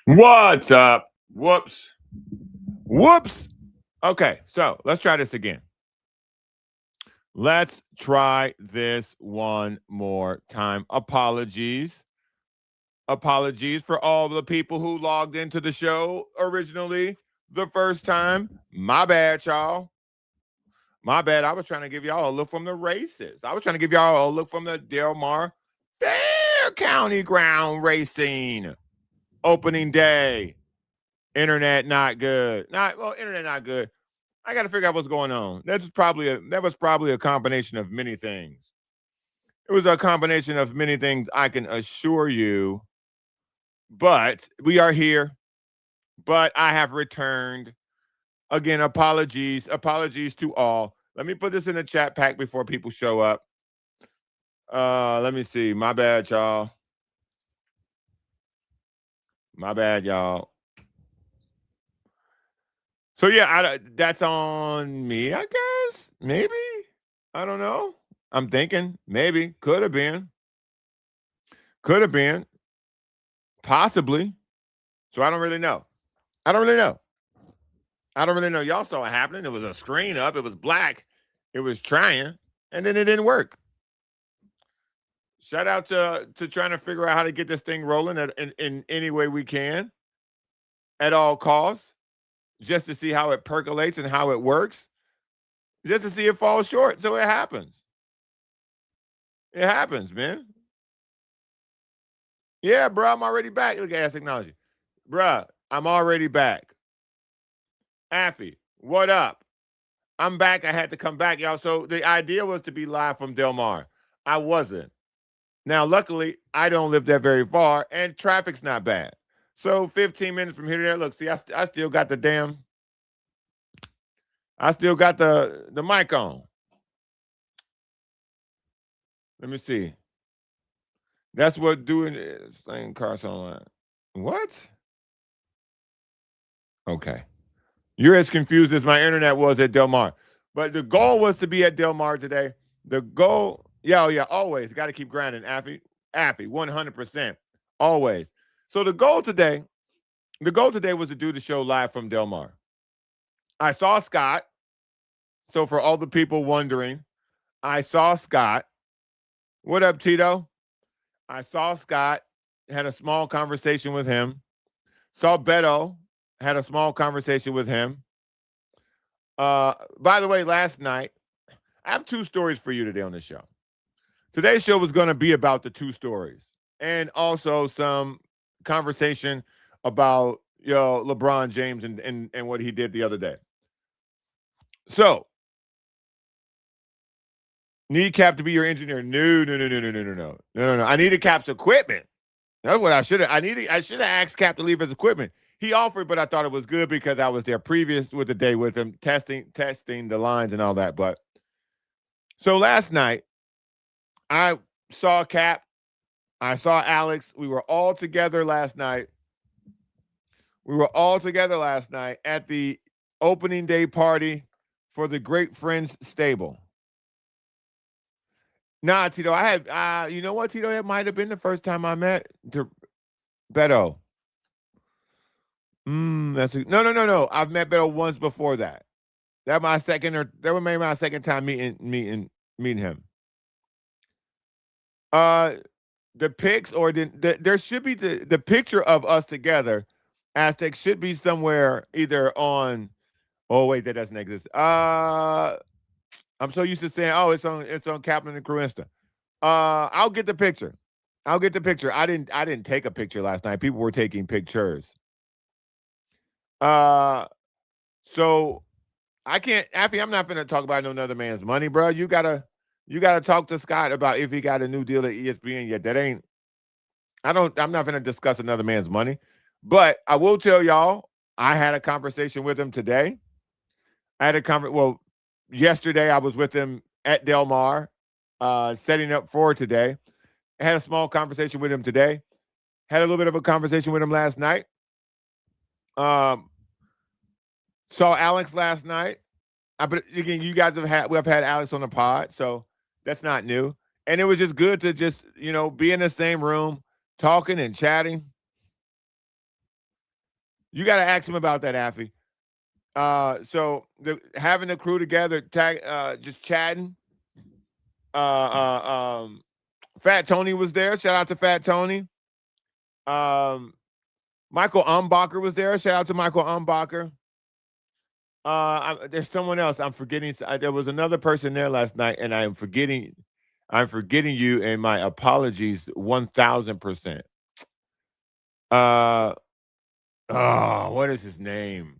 What's up? Whoops. Whoops. Okay, so let's try this again. Let's try this one more time. Apologies. Apologies for all the people who logged into the show originally the first time. My bad, y'all. My bad. I was trying to give y'all a look from the races. I was trying to give y'all a look from the Del Mar Fair County Ground Racing opening day. Internet not good. Internet not good. I got to figure out what's going on. That was probably a combination of many things. It was a combination of many things, I can assure you. But we are here. But I have returned. Again, apologies. Apologies to all. Let me put this in the chat pack before people show up. Let me see. My bad, y'all. My bad, y'all. So yeah, that's on me, I guess. Maybe. I don't know. I'm thinking maybe. Could have been. Could have been. Possibly. So I don't really know. I don't really know. I don't really know. Y'all saw it happening. It was a screen up. It was black. It was trying. And then it didn't work. Shout out to trying to figure out how to get this thing rolling in any way we can at all costs, just to see how it percolates and how it works, just to see it fall short. So it happens. It happens, man. Yeah, bro, I'm already back. Look at that technology. Bruh, I'm already back. Affy, what up? I'm back. I had to come back, y'all. So the idea was to be live from Del Mar. I wasn't. Now, luckily, I don't live that very far, and traffic's not bad. So 15 minutes from here to there. Look, see, I still got the mic on. Let me see. That's what doing is saying cars online. What? Okay. You're as confused as my internet was at Del Mar. But the goal was to be at Del Mar today. The goal, yeah, always. Got to keep grinding, Affy, 100%. Always. So the goal today was to do the show live from Del Mar. I saw Scott. So for all the people wondering, I saw Scott. What up, Tito? I saw Scott, had a small conversation with him. Saw Beto, had a small conversation with him. By the way, last night, I have two stories for you today on this show. Today's show was going to be about the two stories and also some conversation about LeBron James and what he did the other day. So, need Cap to be your engineer? No. I needed Cap's equipment. That's what I should have. I should have asked Cap to leave his equipment. He offered, but I thought it was good because I was there previous with the day with him, testing the lines and all that. But so last night, I saw Cap. I saw Alex. We were all together last night. At the opening day party for the Great Friends Stable. Nah, Tito, I had, you know what, Tito? It might have been the first time I met Beto. No. I've met Beto once before that. That was maybe my second time meeting him. The pics or there should be the picture of us together. Aztec should be somewhere either on. Oh wait, that doesn't exist. I'm so used to saying, oh, it's on Kaplan and Crew Insta. I'll get the picture. I didn't take a picture last night. People were taking pictures. So I can't, Affy, I'm not gonna talk about no other man's money, bro. You gotta talk to Scott about if he got a new deal at ESPN yet. I'm not gonna discuss another man's money. But I will tell y'all, I had a conversation with him today. Yesterday I was with him at Del Mar, setting up for today. I had a small conversation with him today. Had a little bit of a conversation with him last night. Saw Alex last night. but again, we've had Alex on the pod, so that's not new. And it was just good to just be in the same room, talking and chatting. You got to ask him about that, Affy. So having the crew together, just chatting. Fat Tony was there. Shout out to Fat Tony. Michael Umbacher was there. Shout out to Michael Umbacher. There's someone else I'm forgetting. There was another person there last night, and I'm forgetting you, and my apologies 1000%. What is his name?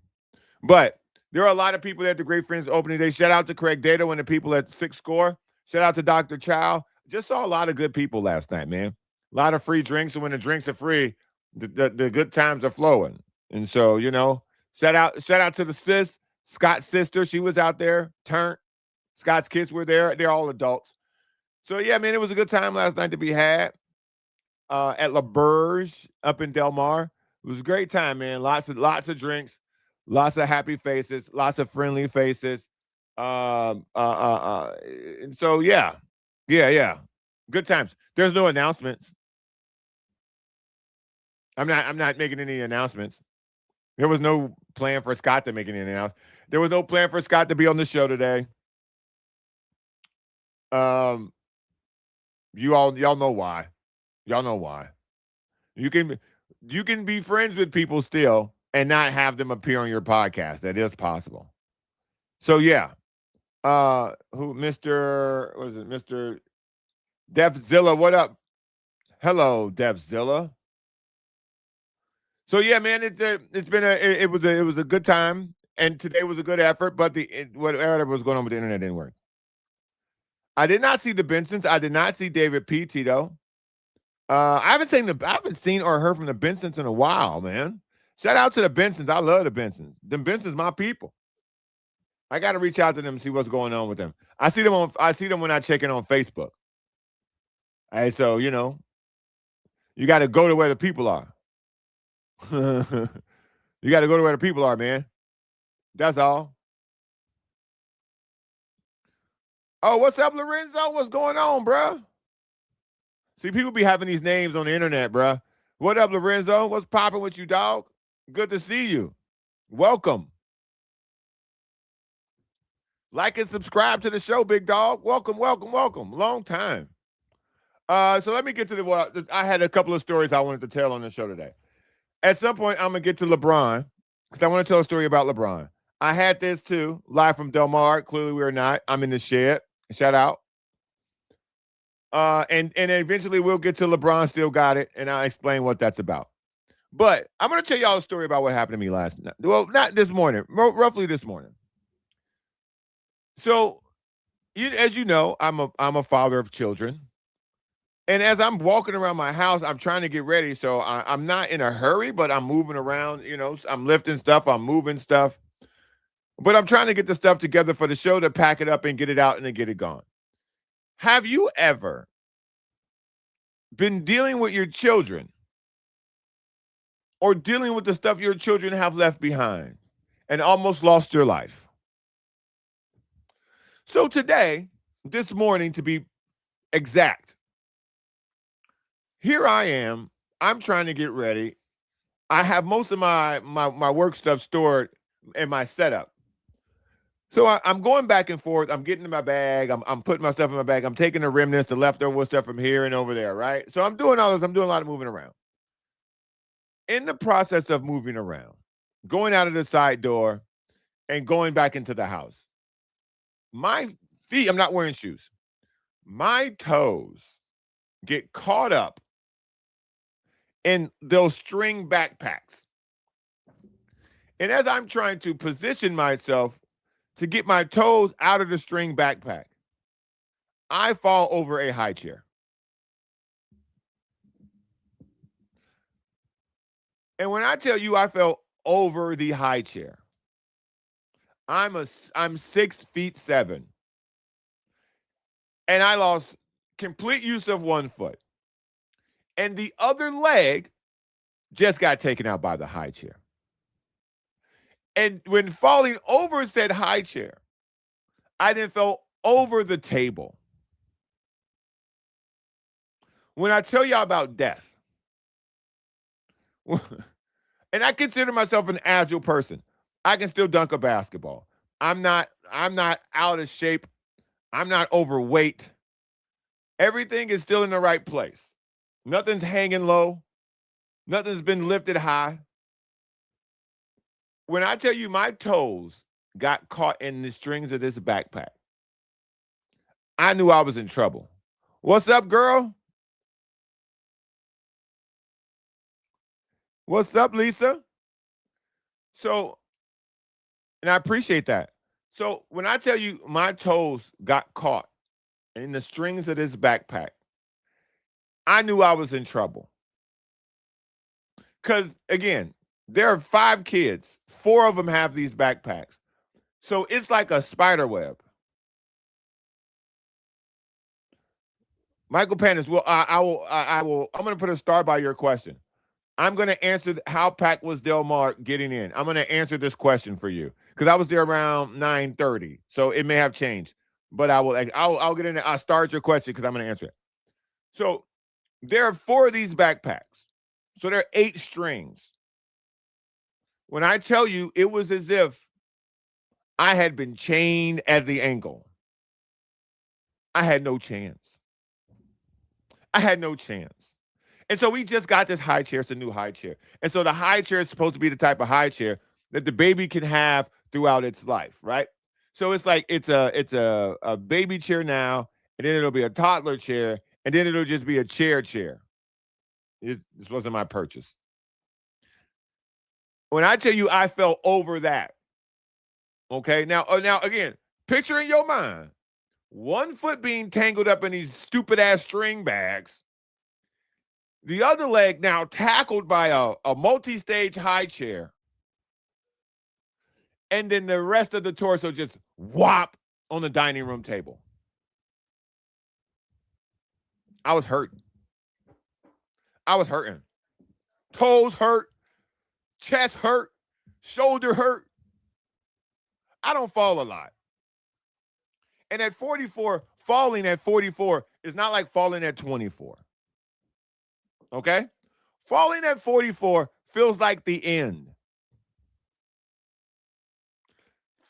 But there are a lot of people there at the Great Friends opening day. Shout out to Craig Data and the people at Six Score. Shout out to Dr. Chow. Just saw a lot of good people last night, man. A lot of free drinks, and when the drinks are free, the good times are flowing. And so, shout out to the sis, Scott's sister. She was out there. Turnt. Scott's kids were there. They're all adults. So yeah, man, it was a good time last night to be had at La Berge up in Del Mar. It was a great time, man. Lots of drinks, lots of happy faces, lots of friendly faces. And so yeah. Good times. There's no announcements. I'm not making any announcements. There was no plan for Scott to make any announcements. There was no plan for Scott to be on the show today. Y'all know why. Y'all know why. You can be friends with people still and not have them appear on your podcast. That is possible. So yeah. Mr. Defzilla, what up? Hello, Defzilla. So yeah, man, it was a good time, and today was a good effort, but whatever was going on with the internet didn't work. I did not see the Bensons. I did not see David P. Tito. I haven't seen or heard from the Bensons in a while, man. Shout out to the Bensons. I love the Bensons. The Bensons, my people. I got to reach out to them and see what's going on with them. I see them when I check in on Facebook. Hey, so you got to go to where the people are. You got to go to where the people are, man. That's all. Oh, what's up, Lorenzo? What's going on, bro? See, people be having these names on the internet, bro. What up, Lorenzo? What's popping with you, dog? Good to see you. Welcome. Like and subscribe to the show, big dog. Welcome. Long time. So let me get to I had a couple of stories I wanted to tell on the show today. At some point, I'm going to get to LeBron because I want to tell a story about LeBron. I had this too, live from Del Mar. Clearly, we're not. I'm in the shed. Shout out. And eventually we'll get to LeBron Still Got It, and I'll explain what that's about. But I'm going to tell y'all a story about what happened to me last night. Well, not this morning, roughly this morning. So, as you know, I'm a father of children. And as I'm walking around my house, I'm trying to get ready. So I'm not in a hurry, but I'm moving around, I'm lifting stuff, I'm moving stuff. But I'm trying to get the stuff together for the show to pack it up and get it out and then get it gone. Have you ever been dealing with your children or dealing with the stuff your children have left behind and almost lost your life? So today, this morning to be exact, here I am. I'm trying to get ready. I have most of my work stuff stored in my setup. So I'm going back and forth. I'm getting in my bag. I'm putting my stuff in my bag. I'm taking the remnants, the leftover stuff from here and over there, right? So I'm doing all this. I'm doing a lot of moving around. In the process of moving around, going out of the side door and going back into the house, my feet, I'm not wearing shoes. My toes get caught up in those string backpacks. And as I'm trying to position myself to get my toes out of the string backpack, I fall over a high chair. And when I tell you I fell over the high chair, I'm 6'7", and I lost complete use of one foot. And the other leg just got taken out by the high chair. And when falling over said high chair, I then fell over the table. When I tell y'all about death, and I consider myself an agile person, I can still dunk a basketball. I'm not out of shape. I'm not overweight. Everything is still in the right place. Nothing's hanging low. Nothing's been lifted high. When I tell you my toes got caught in the strings of this backpack, I knew I was in trouble. What's up, girl? What's up, Lisa? So, and I appreciate that. So, when I tell you my toes got caught in the strings of this backpack, I knew I was in trouble. Because, again, there are 5 kids, 4 of them have these backpacks. So, it's like a spider web. Michael Panis, well, I'm going to put a star by your question. I'm going to answer how packed was Del Mar getting in. I'm going to answer this question for you because I was there around 9:30, so it may have changed. But I'll get in there. I'll start your question because I'm going to answer it. So there are 4 of these backpacks. So there are 8 strings. When I tell you, it was as if I had been chained at the ankle. I had no chance. I had no chance. And so we just got this high chair. It's a new high chair. And so the high chair is supposed to be the type of high chair that the baby can have throughout its life, right? So it's like it's a baby chair now, and then it'll be a toddler chair, and then it'll just be a chair. This wasn't my purchase. When I tell you I fell over that, okay? Now again, picture in your mind, one foot being tangled up in these stupid ass string bags. The other leg now tackled by a multi-stage high chair. And then the rest of the torso just whop on the dining room table. I was hurting. Toes hurt, chest hurt, shoulder hurt. I don't fall a lot. And at 44, falling at 44 is not like falling at 24. Okay? Falling at 44 feels like the end.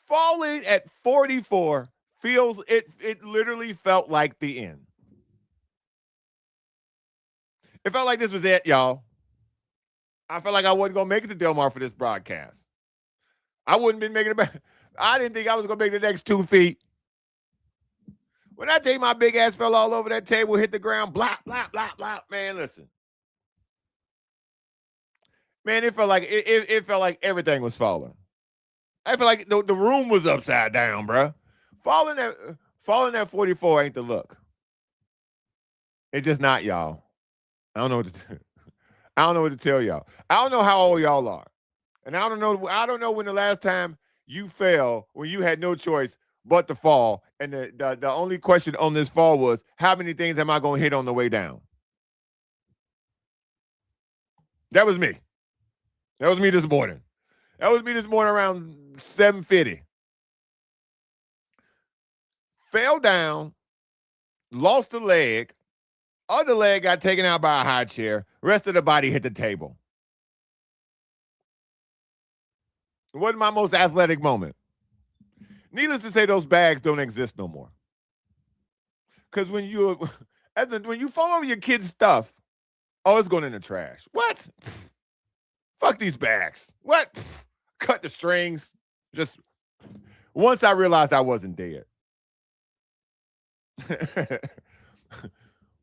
Falling at 44 it literally felt like the end. It felt like this was it, y'all. I felt like I wasn't gonna make it to Del Mar for this broadcast. I wouldn't been making it back. I didn't think I was gonna make the next 2 feet. When I tell you my big ass fell all over that table, hit the ground, blop, blop, blop, blop. Man, listen. Man, it felt like it felt like everything was falling. I feel like the room was upside down, bro. Falling at 44 ain't the look. It's just not, y'all. I don't know what to tell y'all. I don't know how old y'all are. And I don't know when the last time you fell when you had no choice but to fall. And the only question on this fall was, how many things am I going to hit on the way down? That was me. That was me this morning. That was me this morning around 7:50. Fell down, lost a leg. Other leg got taken out by a high chair. Rest of the body hit the table. It wasn't my most athletic moment. Needless to say, those bags don't exist no more. Because when you fall over your kid's stuff, oh, it's going in the trash. What? Fuck these bags. What? Cut the strings. Just once I realized I wasn't dead.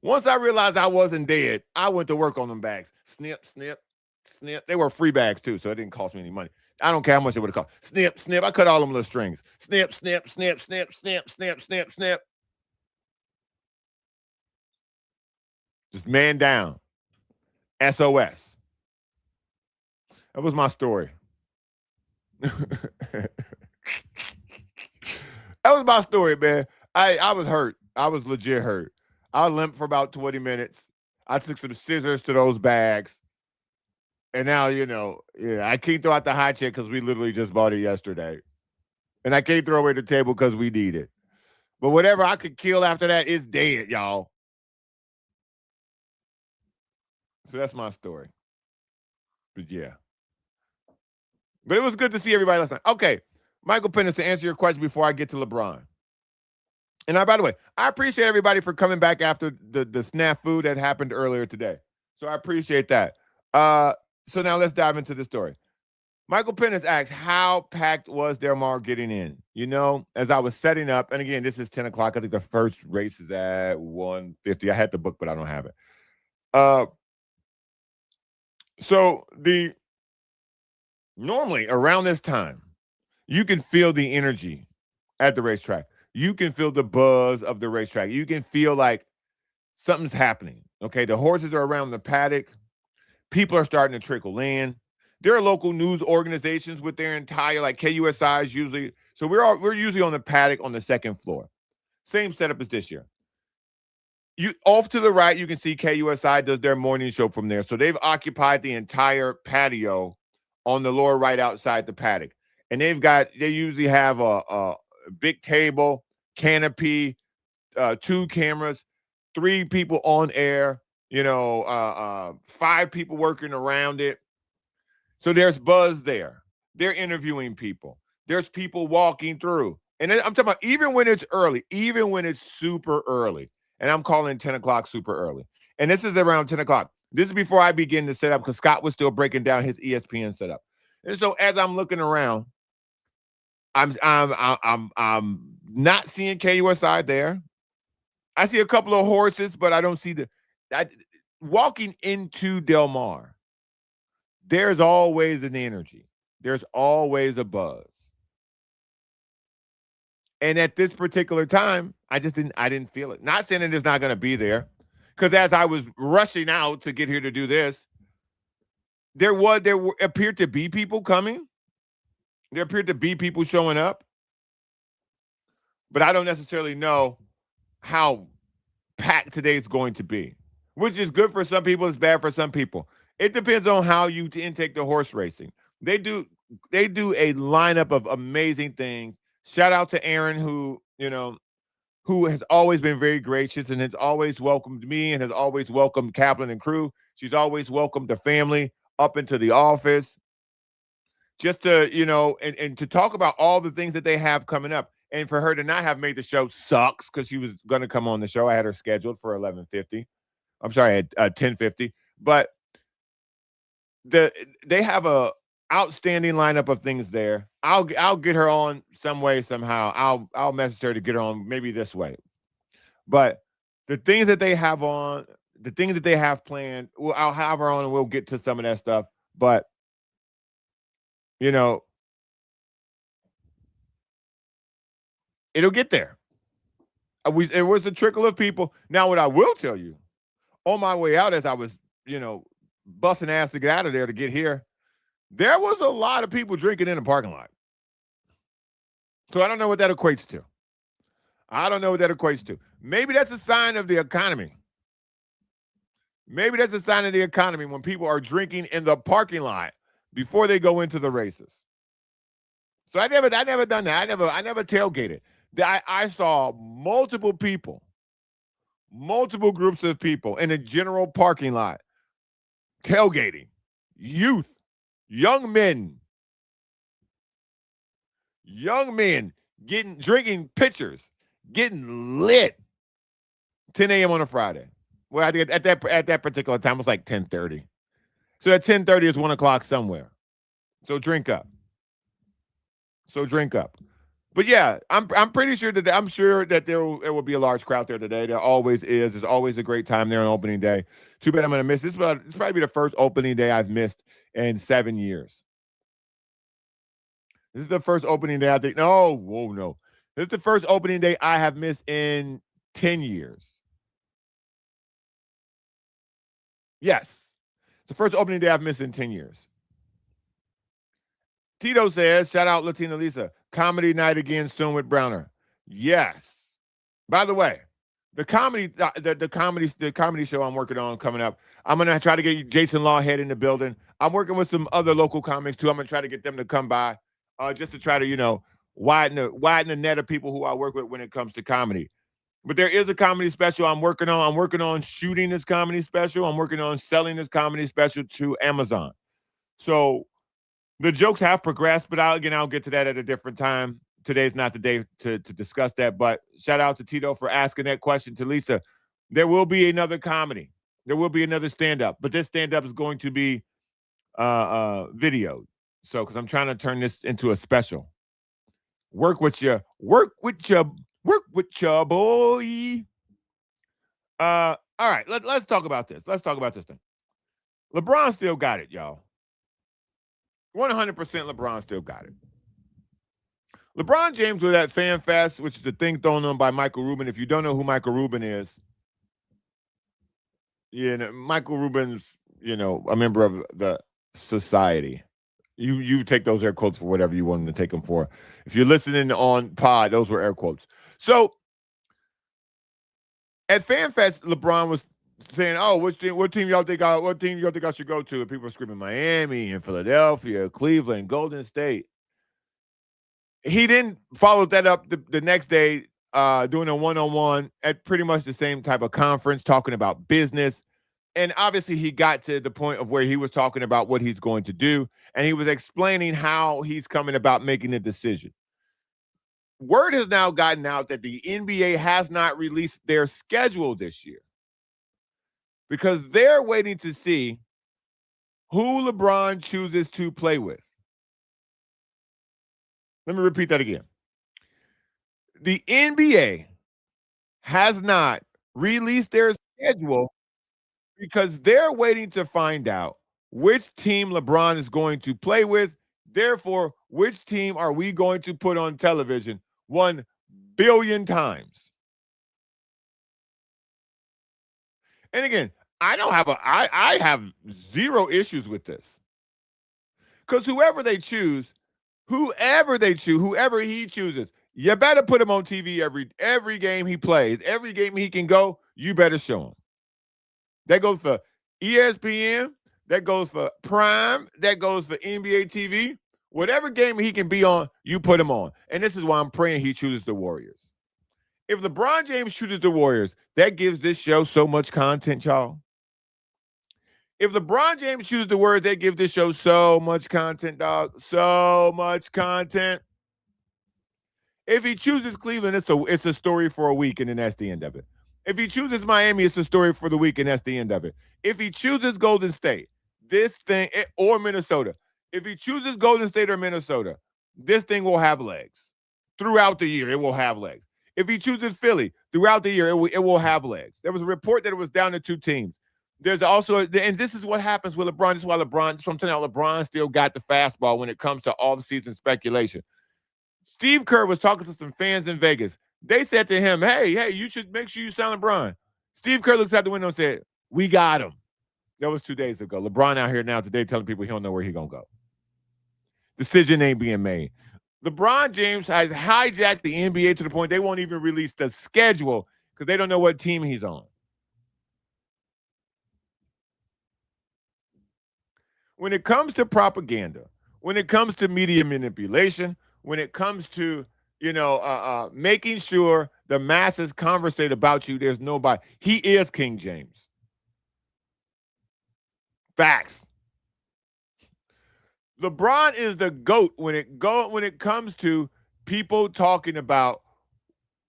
Once I realized I wasn't dead, I went to work on them bags. Snip, snip, snip. They were free bags too, so it didn't cost me any money. I don't care how much it would have cost. Snip, snip. I cut all them little strings. Snip, snip, snip, snip, snip, snip, snip, snip. Just man down. SOS. That was my story. That was my story, man. I was hurt. I was legit hurt. I limped for about 20 minutes. I took some scissors to those bags. And now, I can't throw out the high chair because we literally just bought it yesterday. And I can't throw away the table because we need it. But whatever I could kill after that is dead, y'all. So that's my story. But yeah. But it was good to see everybody last night. Okay. Michael Pennis, to answer your question before I get to LeBron. And by the way, I appreciate everybody for coming back after the snafu that happened earlier today. So I appreciate that. So now let's dive into the story. Michael Pennis asks, how packed was Del Mar getting in? You know, as I was setting up, and again, this is 10 o'clock. I think the first race is at 1:50. I had the book, but I don't have it. So normally around this time, you can feel the energy at the racetrack. You can feel the buzz of the racetrack. You can feel like something's happening. Okay, the horses are around the paddock. People are starting to trickle in. There are local news organizations with their entire, like KUSI is usually, so we're usually on the paddock on the second floor. Same setup as this year. You off to the right, you can see KUSI does their morning show from there. So they've occupied the entire patio on the lower right outside the paddock. And they usually have a big table, canopy, 2 cameras, 3 people on air, 5 people working around it. So there's buzz there. They're interviewing people. There's people walking through. And I'm talking about even when it's early, even when it's super early. And I'm calling 10 o'clock super early. And this is around 10 o'clock. This is before I begin to set up because Scott was still breaking down his ESPN setup. And so as I'm looking around, I'm not seeing KUSI there. I see a couple of horses, but I don't see walking into Del Mar. There's always an energy. There's always a buzz. And at this particular time, I didn't feel it. Not saying that it's not going to be there. Because as I was rushing out to get here to do this, there appeared to be people coming. There appeared to be people showing up. But I don't necessarily know how packed today's going to be. Which is good for some people, it's bad for some people. It depends on how you intake the horse racing. They do a lineup of amazing things. Shout out to Aaron, who has always been very gracious and has always welcomed me and has always welcomed Kaplan and crew. She's always welcomed the family up into the office just to, and to talk about all the things that they have coming up. And for her to not have made the show sucks because she was going to come on the show. I had her scheduled for 11:50. I'm sorry, at 10:50. But they have a outstanding lineup of things there. I'll get her on some way, somehow. I'll message her to get her on maybe this way. But the things that they have on, the things that they have planned, I'll have her on and we'll get to some of that stuff. But it'll get there. It was a trickle of people. Now, what I will tell you, on my way out as I was, busting ass to get out of there to get here, there was a lot of people drinking in the parking lot. So I don't know what that equates to. Maybe that's a sign of the economy. Maybe that's a sign of the economy when people are drinking in the parking lot before they go into the races. So I never done that. I never tailgated. I saw multiple groups of people in a general parking lot tailgating, youth, young men drinking pitchers, getting lit. 10 a.m. on a Friday. Well, I think at that particular time it was like 10:30. So at 10:30 is 1 o'clock somewhere. So drink up. But yeah, I'm pretty sure that I'm sure that there will be a large crowd there today. There always is. There's always a great time there on opening day. Too bad I'm going to miss this, but it's probably the first opening day I've missed in 7 years. This is the first opening day I think. No. This is the first opening day I have missed in 10 years. Yes. The first opening day I've missed in 10 years. Tito says, shout out Latina Lisa, comedy night again soon with Browner. Yes. By the way, the comedy show I'm working on coming up, I'm going to try to get Jason Lawhead in the building. I'm working with some other local comics too. I'm going to try to get them to come by just to try to, widen the net of people who I work with when it comes to comedy. But there is a comedy special I'm working on. I'm working on shooting this comedy special. I'm working on selling this comedy special to Amazon. So the jokes have progressed, but I'll get to that at a different time. Today's not the day to discuss that. But shout out to Tito for asking that question to Lisa. There will be another comedy. There will be another stand-up, but this stand-up is going to be video. So because I'm trying to turn this into a special. Work with your boy. All right, let's talk about this. Let's talk about this thing. LeBron still got it, y'all. 100% LeBron still got it. LeBron James was at Fan Fest, which is a thing thrown on by Michael Rubin. If you don't know who Michael Rubin is, Michael Rubin's, a member of the society. You take those air quotes for whatever you want them to take them for. If you're listening on pod, those were air quotes. So at Fan Fest, LeBron was saying, "Oh, what team y'all think I should go to?" And people were screaming Miami and Philadelphia, Cleveland, Golden State. He then followed that up the next day, doing a one-on-one at pretty much the same type of conference, talking about business. And obviously, he got to the point of where he was talking about what he's going to do, and he was explaining how he's coming about making the decision. Word has now gotten out that the NBA has not released their schedule this year because they're waiting to see who LeBron chooses to play with. Let me repeat that again. The NBA has not released their schedule because they're waiting to find out which team LeBron is going to play with. Therefore, which team are we going to put on television 1 billion times? And again, I have zero issues with this. Because whoever he chooses, you better put him on TV every game he plays, every game he can go, you better show him. That goes for ESPN, that goes for Prime, that goes for NBA TV. Whatever game he can be on, you put him on. And this is why I'm praying he chooses the Warriors. If LeBron James chooses the Warriors, that gives this show so much content, y'all. If LeBron James chooses the Warriors, that gives this show so much content, dog. So much content. If he chooses Cleveland, it's a story for a week, and then that's the end of it. If he chooses Miami, it's a story for the week, and that's the end of it. If he chooses Golden State, or Minnesota, if he chooses Golden State or Minnesota, this thing will have legs. Throughout the year, it will have legs. If he chooses Philly, throughout the year, it will have legs. There was a report that it was down to 2 teams. There's also, and this is what happens with LeBron. This is why I'm telling you, LeBron still got the fastball when it comes to off-season speculation. Steve Kerr was talking to some fans in Vegas. They said to him, hey, you should make sure you sign LeBron. Steve Kerr looks out the window and said, we got him. That was 2 days ago. LeBron out here now today telling people he don't know where he's going to go. Decision ain't being made. LeBron James has hijacked the NBA to the point they won't even release the schedule because they don't know what team he's on. When it comes to propaganda, when it comes to media manipulation, when it comes to, making sure the masses conversate about you, there's nobody. He is King James. Facts. LeBron is the GOAT when it comes to people talking about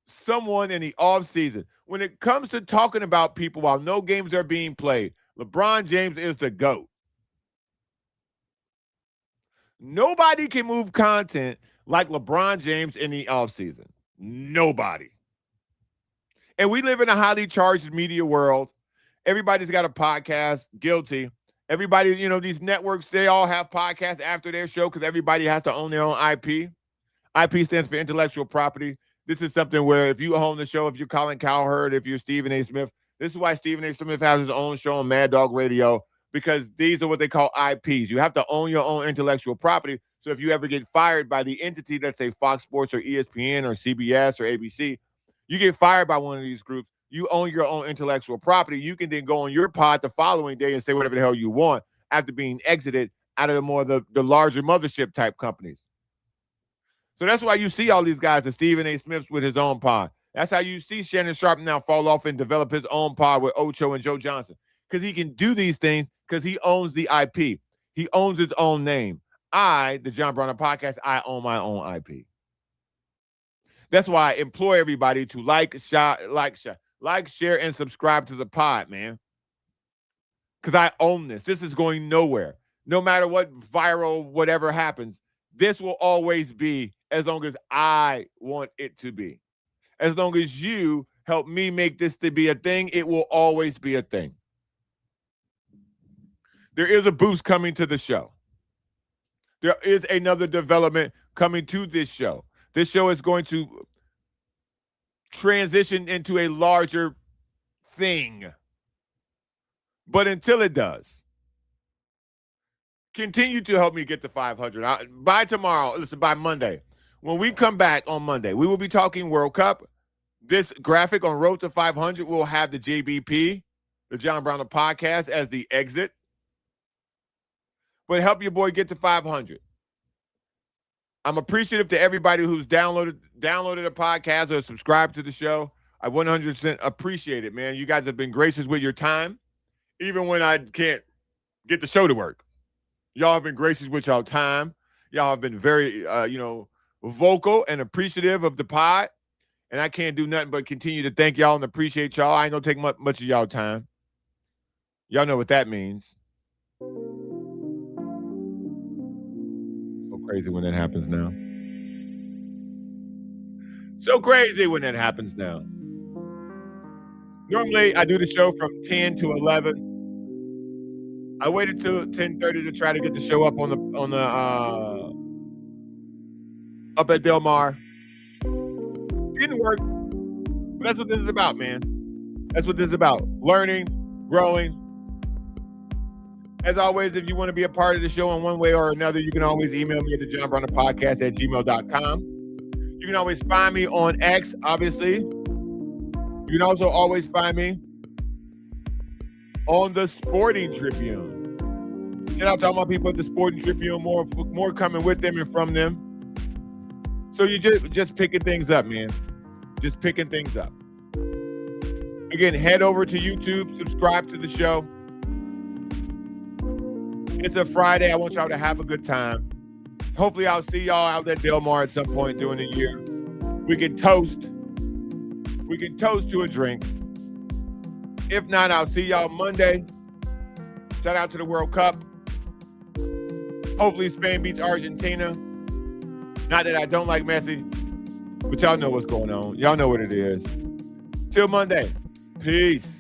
someone in the offseason. When it comes to talking about people while no games are being played, LeBron James is the GOAT. Nobody can move content like LeBron James in the offseason. Nobody. And we live in a highly charged media world. Everybody's got a podcast, guilty. Everybody, these networks, they all have podcasts after their show because everybody has to own their own IP. IP stands for intellectual property. This is something where if you own the show, if you're Colin Cowherd, if you're Stephen A. Smith, this is why Stephen A. Smith has his own show on Mad Dog Radio, because these are what they call IPs. You have to own your own intellectual property. So if you ever get fired by the entity, let's say Fox Sports or ESPN or CBS or ABC, you get fired by one of these groups, you own your own intellectual property. You can then go on your pod the following day and say whatever the hell you want after being exited out of the larger mothership type companies. So that's why you see all these guys, the Stephen A. Smiths with his own pod. That's how you see Shannon Sharpe now fall off and develop his own pod with Ocho and Joe Johnson. Because he can do these things because he owns the IP. He owns his own name. I, the John Browner Podcast, I own my own IP. That's why I implore everybody to like, share, and subscribe to the pod, man. Because I own this. This is going nowhere. No matter what viral whatever happens, this will always be as long as I want it to be. As long as you help me make this to be a thing, it will always be a thing. There is a boost coming to the show. There is another development coming to this show. This show is going to transition into a larger thing. But until it does, continue to help me get to 500. By tomorrow, listen, by Monday, when we come back on Monday, we will be talking World Cup. This graphic on Road to 500 will have the JBP, the John Browner Podcast, as the exit. But help your boy get to 500. I'm appreciative to everybody who's downloaded a podcast or subscribed to the show. I 100% appreciate it, man. You guys have been gracious with your time, even when I can't get the show to work. Y'all have been gracious with y'all time. Y'all have been very, vocal and appreciative of the pod. And I can't do nothing but continue to thank y'all and appreciate y'all. I ain't going to take much of y'all time. Y'all know what that means. So crazy when that happens now. So crazy when that happens now. Normally, I do the show from 10 to 11. I waited till 10:30 to try to get the show up on the up at Del Mar. Didn't work. But that's what this is about, man. That's what this is about. Learning, growing. As always, if you want to be a part of the show in one way or another, you can always email me at thejohnbrownerpodcast@gmail.com. You can always find me on X, obviously. You can also always find me on the Sporting Tribune. Shout out to all my people at the Sporting Tribune. More coming with them and from them. So you just picking things up, man. Just picking things up. Again, head over to YouTube, subscribe to the show. It's a Friday. I want y'all to have a good time. Hopefully I'll see y'all out at Del Mar at some point during the year. We can toast. We can toast to a drink. If not, I'll see y'all Monday. Shout out to the World Cup. Hopefully Spain beats Argentina. Not that I don't like Messi, but y'all know what's going on. Y'all know what it is. Till Monday. Peace.